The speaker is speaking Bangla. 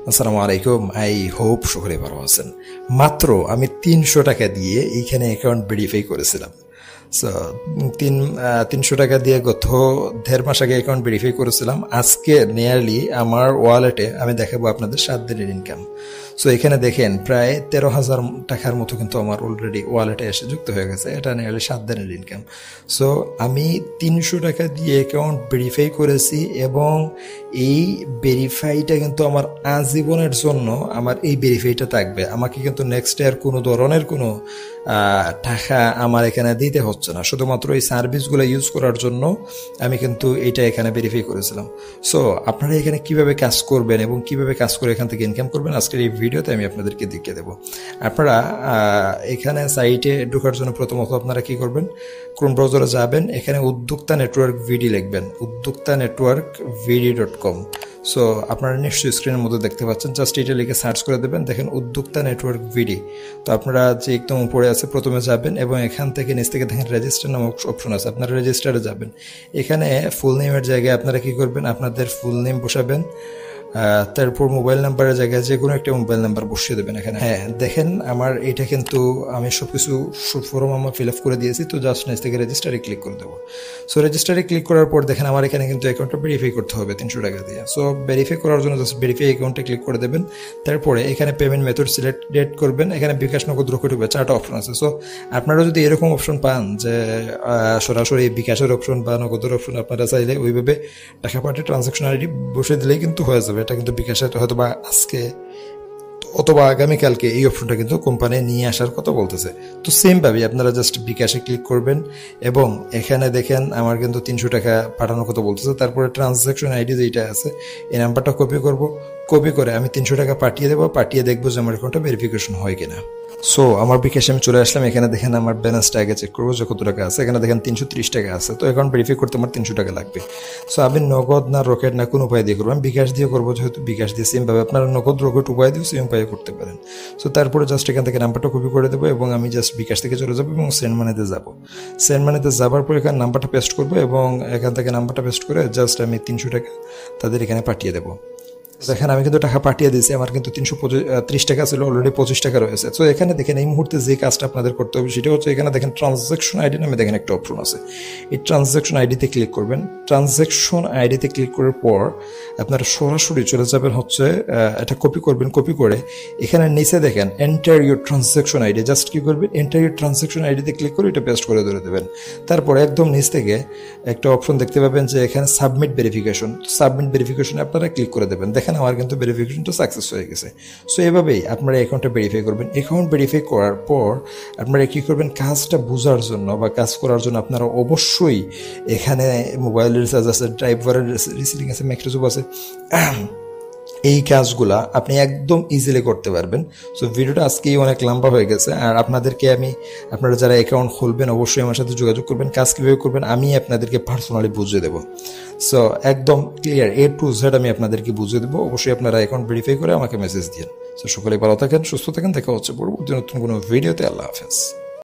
আসসালামু আলাইকুম। আই হোপ সকলে ভালো আছেন। মাত্র আমি ৩০০ টাকা দিয়ে এইখানে অ্যাকাউন্ট ভেরিফাই করেছিলাম। সো ৩০০ টাকা দিয়ে গত ১.৫ মাস আগে অ্যাকাউন্ট ভেরিফাই করেছিলাম। আজকে নিয়ারলি আমার ওয়ালেটে আমি দেখাবো আপনাদের ৭ দিনের ইনকাম। সো এখানে দেখেন প্রায় ১৩,০০০ টাকার মতো কিন্তু আমার অলরেডি ওয়ালেটে এসে যুক্ত হয়ে গেছে। এটা নিয়ারলি ৭ দিনের ইনকাম। সো আমি ৩০০ টাকা দিয়ে অ্যাকাউন্ট ভেরিফাই করেছি এবং এই ভেরিফাইটা কিন্তু আমার আজীবনের জন্য আমার এই ভেরিফাইটা থাকবে। আমাকে কিন্তু নেক্সট ইয়ার কোনো ধরনের কোনো টাকা আমার এখানে দিতে হচ্ছে না। শুধুমাত্র এই সার্ভিসগুলো ইউজ করার জন্য আমি কিন্তু এটা এখানে ভেরিফাই করেছিলাম। সো আপনারা এখানে কিভাবে কাজ করবেন এবং কিভাবে কাজ করে এখান থেকে ইনকাম করবেন আজকের এই ভিডিওতে আমি আপনাদেরকে দেখিয়ে দেবো। আপনারা এখানে সাইটে ঢোকার জন্য প্রথমত আপনারা কি করবেন, ক্রোম ব্রাউজারে যাবেন, এখানে উদ্যোক্তা নেটওয়ার্ক ভিডি লিখবেন, উদ্যোক্তা নেটওয়ার্ক ভিডি.com। সো আপনারা নিশ্চয়ই স্ক্রিনের মধ্যে দেখতে পাচ্ছেন, জাস্ট এটা লিখে সার্চ করে দেবেন, দেখেন উদ্যোক্তা নেটওয়ার্ক ভিডি। তো আপনারা যে একদম উপরে আছে প্রথমে যাবেন এবং এখান থেকে নিচ থেকে দেখেন রেজিস্টার নামক অপশন আছে, আপনারা রেজিস্টারে যাবেন। এখানে ফুল নেমের জায়গায় আপনারা কি করবেন, আপনাদের ফুল নেম বসাবেন, তারপর মোবাইল নাম্বারের জায়গায় যে কোনো একটা মোবাইল নাম্বার বসিয়ে দেবেন এখানে। হ্যাঁ দেখেন আমার এটা কিন্তু আমি সবকিছু ফর্ম আমার ফিল আপ করে দিয়েছি। তো জাস্ট নিচ থেকে রেজিস্টারে ক্লিক করে দেবো। সো রেজিস্টারে ক্লিক করার পর দেখেন আমার এখানে কিন্তু অ্যাকাউন্টটা ভেরিফাই করতে হবে ৩০০ টাকা দিয়ে। সো ভেরিফাই করার জন্য জাস্ট ভেরিফাই অ্যাকাউন্টে ক্লিক করে দেবেন। তারপরে এখানে পেমেন্ট মেথড সিলেক্ট করবেন, এখানে বিকাশ, নগদ, রকেট, উপায় 4টা অপশন আছে। সো আপনারা যদি এরকম অপশন পান যে সরাসরি বিকাশের অপশন বা নগদের অপশন, আপনারা চাইলে ওইভাবে টাকা পাঠিয়ে ট্রানজাকশন আইডি বসে দিলেই কিন্তু হয়ে যাবে। এটা কিন্তু বিকাশের হয়তো বা আজকে অথবা আগামীকালকে এই অপশনটা কিন্তু কোম্পানি নিয়ে আসার কথা বলতেছে। তো সেমভাবেই আপনারা জাস্ট বিকাশে ক্লিক করবেন এবং এখানে দেখেন আমার কিন্তু ৩০০ টাকা পাঠানোর কথা বলতেছে। তারপরে ট্রানজাকশন আইডি যেটা আছে এই নাম্বারটা কপি করব, কপি করে আমি ৩০০ টাকা পাঠিয়ে দেবো, পাঠিয়ে দেখবো যে আমার অ্যাকাউন্টটা ভেরিফিকেশন হয় কিনা। সো আমার বিকাশে আমি চলে আসলাম, এখানে দেখেন আমার ব্যালেন্সটা আগে চেক করবো যে কত টাকা আছে। এখানে দেখেন ৩৩০ টাকা আছে। তো অ্যাকাউন্ট ভেরিফাই করতে আমার ৩০০ টাকা লাগবে। সো আমি নগদ না রকেট না কোন উপায় দিয়ে করবো, আমি বিকাশ দিয়ে করবো, যেহেতু বিকাশ দিয়ে সেমভাবে আপনারা নগদ রকেট উপায় দিয়ে সেম উপায়ে করতে পারেন। সো তারপরে জাস্ট এখান থেকে নাম্বারটা কপি করে দেবো এবং আমি জাস্ট বিকাশ থেকে চলে যাবো এবং সেন্ড মানিতে যাবো। সেন্ড মানিতে যাবার পর এখানে নাম্বারটা পেস্ট করবো এবং এখান থেকে নাম্বারটা পেস্ট করে জাস্ট আমি ৩০০ টাকা তাদের এখানে পাঠিয়ে দেবো। দেখেন আমি কিন্তু টাকা পাঠিয়ে দিয়েছি, আমার কিন্তু ৩৩০ টাকা ছিল, অলরেডি 25 টাকা রয়েছে। তো এখানে দেখেন এই মুহূর্তে যে কাজটা আপনাদের করতে হবে সেটা হচ্ছে এখানে দেখেন ট্রানজাকশন আইডি নামে দেখেন একটা অপশন আছে। এই ট্রানজাকশন আইডিতে ক্লিক করবেন। ট্রানজাকশন আইডিতে ক্লিক করার পর আপনারা সরাসরি চলে যাবেন হচ্ছে এটা কপি করবেন, কপি করে এখানে নিচে দেখেন enter your transaction ID, just কি করবেন এন্টার ইউর ট্রানজাকশন আইডিতে ক্লিক করে এটা পেস্ট করে ধরে দেবেন। তারপর একদম নিচ থেকে একটা অপশন দেখতে পাবেন যে এখানে সাবমিট ভেরিফিকেশন, সাবমিট ভেরিফিকেশনে আপনারা ক্লিক করে দেবেন। দেখেন আমার কিন্তু ভেরিফিকেশনটা সাকসেস হয়ে গেছে। সো এভাবেই আপনারা অ্যাকাউন্টটা ভেরিফাই করবেন। অ্যাকাউন্ট ভেরিফাই করার পর আপনারা কী করবেন, কাজটা বোঝার জন্য বা কাজ করার জন্য আপনারা অবশ্যই এখানে মোবাইল রিচার্জ আছে, ড্রাইভারের রিসিভিং আছে, ম্যাক্রোজব আছে, এই কাজগুলা আপনি একদম ইজিলি করতে পারবেন। সো ভিডিওটা আজকেই অনেক লম্বা হয়ে গেছে, আর আপনাদেরকে আপনারা যারা অ্যাকাউন্ট খুলবেন অবশ্যই আমার সাথে যোগাযোগ করবেন। কাজ কীভাবে করবেন আমি আপনাদেরকে পার্সোনালি বুঝিয়ে দেবো। সো একদম ক্লিয়ার A to Z আমি আপনাদেরকে বুঝিয়ে দেবো। অবশ্যই আপনারা অ্যাকাউন্ট ভেরিফাই করে আমাকে মেসেজ দিন। সো সকলে ভালো থাকেন, সুস্থ থাকেন, দেখা হচ্ছে পরবর্তী নতুন কোনো ভিডিওতে। আল্লাহ হাফেজ।